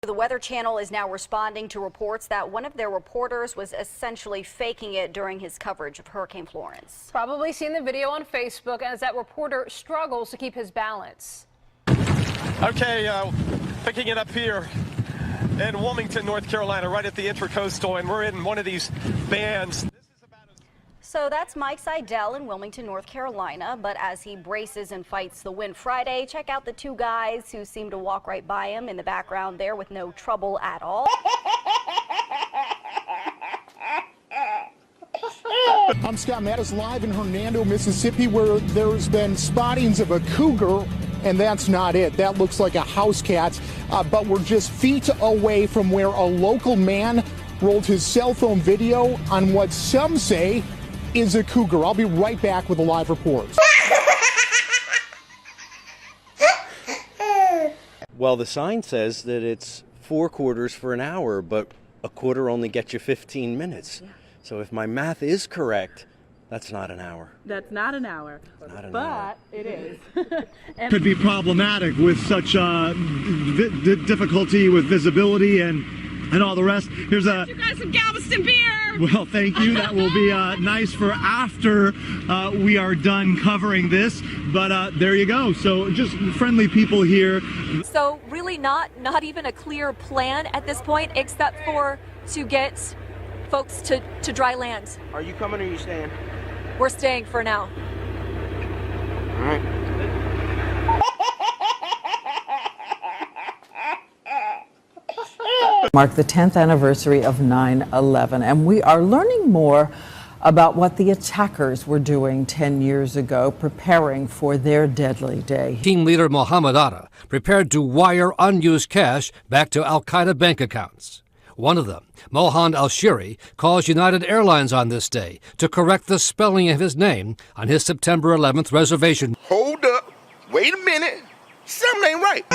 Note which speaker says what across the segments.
Speaker 1: The Weather Channel is now responding to reports that one of their reporters was essentially faking it during his coverage of Hurricane Florence.
Speaker 2: Probably seen the video on Facebook as that reporter struggles to keep his balance.
Speaker 3: Okay, picking it up here in Wilmington, North Carolina, right at the Intracoastal, and we're in one of these bands.
Speaker 1: So that's Mike Seidel in Wilmington, North Carolina. But as he braces and fights the wind Friday, check out the two guys who seem to walk right by him in the background there with no trouble at all.
Speaker 4: I'm Scott Mattis live in Hernando, Mississippi, where there's been spottings of a cougar, and that's not it. That looks like a house cat, but we're just feet away from where a local man rolled his cell phone video on what some say is a cougar. I'll be right back with a live report.
Speaker 5: Well, the sign says that it's 4 quarters for an hour, but a quarter only gets you 15 minutes. Yeah. So if my math is correct, that's not an hour.
Speaker 6: That's not an hour.
Speaker 5: Not an
Speaker 6: but
Speaker 5: hour.
Speaker 6: It is.
Speaker 7: Could be problematic with such difficulty with visibility and all the rest. Here's
Speaker 6: you guys some Galveston beer.
Speaker 7: Well, thank you. That will be nice for after we are done covering this. But there you go. So just friendly people here.
Speaker 8: So really not even a clear plan at this point, except for to get folks to dry land.
Speaker 9: Are you coming or are you staying?
Speaker 8: We're staying for now.
Speaker 9: All right.
Speaker 10: Mark the 10th anniversary of 9/11, and we are learning more about what the attackers were doing 10 years ago, preparing for their deadly day.
Speaker 11: Team leader Mohammed Atta prepared to wire unused cash back to al-Qaeda bank accounts. One of them, Mohan al-Shiri, calls United Airlines on this day to correct the spelling of his name on his September 11th reservation.
Speaker 9: Hold up. Wait a minute. Something ain't right.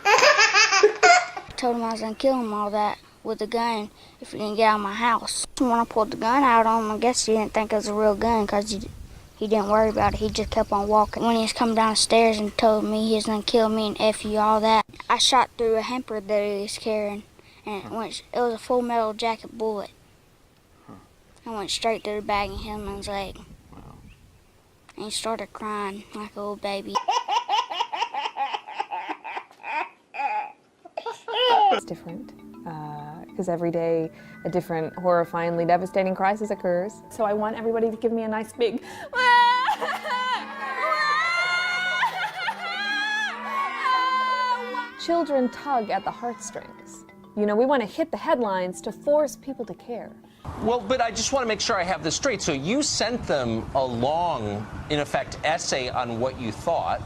Speaker 12: I told him I was going to kill him all that with a gun if he didn't get out of my house. When I pulled the gun out on him, I guess he didn't think it was a real gun because he didn't worry about it. He just kept on walking. When he was coming downstairs and told me he was going to kill me and F you, all that, I shot through a hamper that he was carrying, and it was a full metal jacket bullet. I went straight through the back and hit him in his leg. And he started crying like a little baby.
Speaker 13: It's different because every day a different horrifyingly devastating crisis occurs. So I want everybody to give me a nice big Children tug at the heartstrings. You know, we want to hit the headlines to force people to care.
Speaker 14: Well, but I just want to make sure I have this straight. So you sent them a long, in effect, essay on what you thought,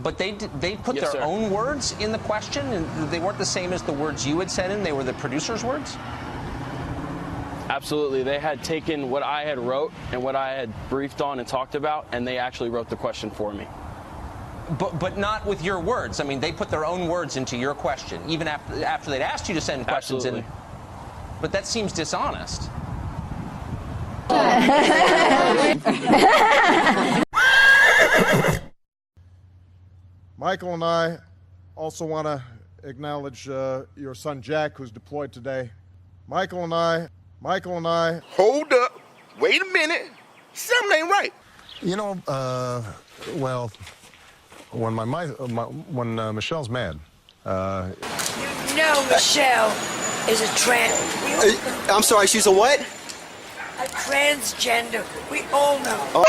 Speaker 14: but they put
Speaker 9: Yes,
Speaker 14: their
Speaker 9: sir.
Speaker 14: own words in the question, and they weren't the same as the words you had sent in. They were the producer's words?
Speaker 15: Absolutely. They had taken what I had wrote and what I had briefed on and talked about, and they actually wrote the question for me.
Speaker 14: But not with your words. I mean, they put their own words into your question, even after they'd asked you to send questions in. But that seems dishonest.
Speaker 16: Michael and I also want to acknowledge your son Jack, who's deployed today. Michael and I.
Speaker 9: Hold up. Wait a minute. Something ain't right.
Speaker 17: You know, well, when Michelle's mad.
Speaker 18: You know Michelle is a trans.
Speaker 19: I'm sorry, she's a what?
Speaker 18: A transgender. We all know.
Speaker 19: Oh.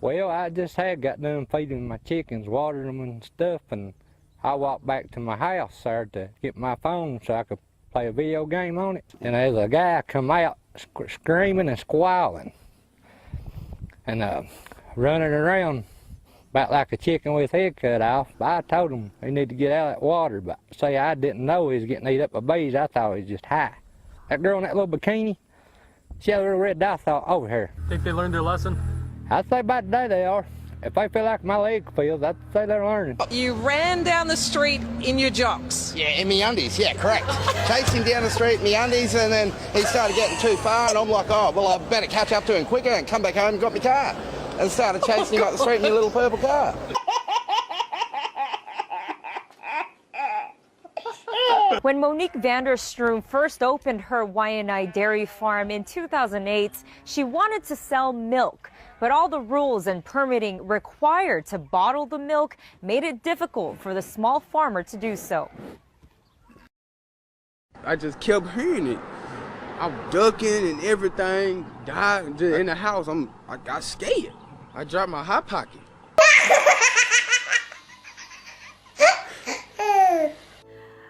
Speaker 20: Well, I just had got done feeding my chickens, watering them and stuff, and I walked back to my house there to get my phone so I could play a video game on it. And there's a guy come out screaming and squalling and running around about like a chicken with his head cut off. But I told him he needed to get out of that water, but say I didn't know he was getting eat up by bees. I thought he was just high. That girl in that little bikini, she had a little red dot thought over here.
Speaker 3: Think they learned their lesson?
Speaker 20: I'd say by today they are. If I feel like my leg feels, I'd say they're learning.
Speaker 18: You ran down the street in your jocks.
Speaker 19: Yeah, in my undies, yeah, correct. Chased him down the street in my undies, and then he started getting too far, and I'm like, oh, well, I better catch up to him quicker and come back home and got my car. And started chasing him up the street in my little purple car.
Speaker 21: When Monique Vanderstroom first opened her Waianae dairy farm in 2008, she wanted to sell milk. But all the rules and permitting required to bottle the milk made it difficult for the small farmer to do so.
Speaker 22: I just kept hearing it. I was ducking and everything, died in the house. I got scared. I dropped my hot pocket.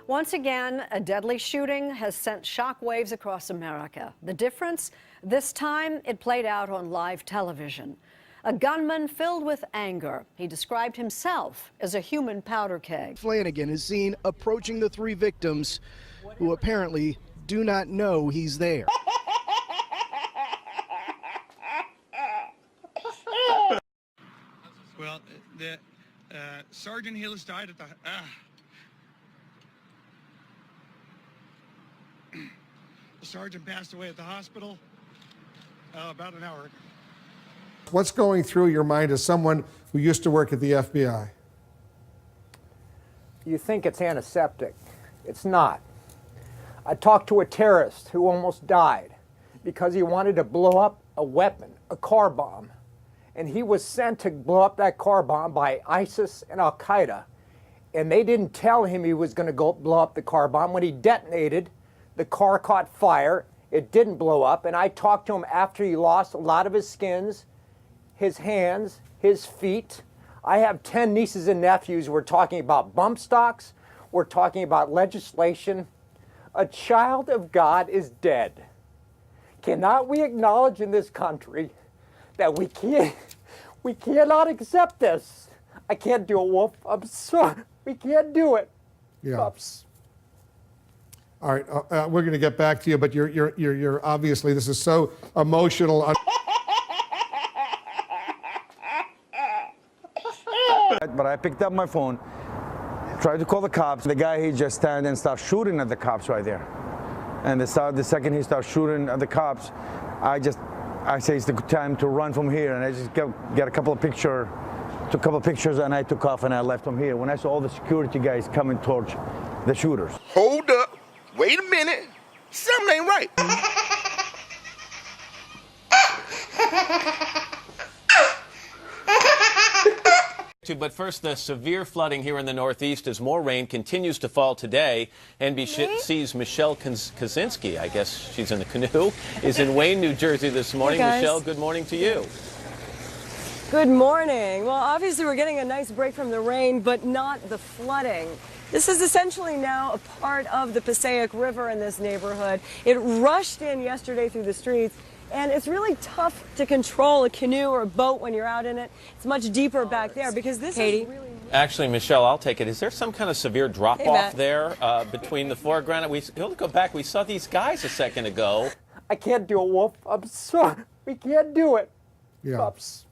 Speaker 23: Once again, a deadly shooting has sent shockwaves across America. The difference? This time, it played out on live television. A gunman filled with anger. He described himself as a human powder keg.
Speaker 24: Flanagan is seen approaching the three victims who apparently do not know he's there.
Speaker 25: Well, Sergeant Hillis died at the... The sergeant passed away at the hospital about an hour ago.
Speaker 26: What's going through your mind as someone who used to work at the FBI?
Speaker 27: You think it's antiseptic. It's not. I talked to a terrorist who almost died because he wanted to blow up a weapon, a car bomb. And he was sent to blow up that car bomb by ISIS and Al-Qaeda. And they didn't tell him he was going to go blow up the car bomb. When he detonated, the car caught fire. It didn't blow up. And I talked to him after he lost a lot of his skins, his hands, his feet. I have 10 nieces and nephews. We're talking about bump stocks. We're talking about legislation. A child of God is dead. Cannot we acknowledge in this country that we cannot accept this? I can't do it, Wolf. I'm sorry. We can't do it.
Speaker 26: Yeah.
Speaker 27: Oops.
Speaker 26: All right, we're going to get back to you, but you're obviously, this is so emotional.
Speaker 28: But I picked up my phone, tried to call the cops. The guy, he just stand and start shooting at the cops right there. And the second he starts shooting at the cops, I say it's the time to run from here. And I just get a couple of pictures, and I took off and I left from here. When I saw all the security guys coming towards the shooters.
Speaker 9: Hold up. Wait a minute. Something ain't right.
Speaker 29: But first, the severe flooding here in the Northeast as more rain continues to fall today. NBC's Michelle Kaczynski, I guess she's in the canoe, is in Wayne, New Jersey this morning.
Speaker 30: Hey,
Speaker 29: Michelle, good morning to you.
Speaker 30: Good morning. Well, obviously we're getting a nice break from the rain, but not the flooding. This is essentially now a part of the Passaic River in this neighborhood. It rushed in yesterday through the streets, and it's really tough to control a canoe or a boat when you're out in it. It's much deeper back there because this is really...
Speaker 29: Actually, Michelle, I'll take it. Is there some kind of severe drop-off there between the foreground? We'll go back. We saw these guys a second ago.
Speaker 27: I can't do it, Wolf. I'm sorry. We can't do it.
Speaker 26: Yeah.
Speaker 27: Oops.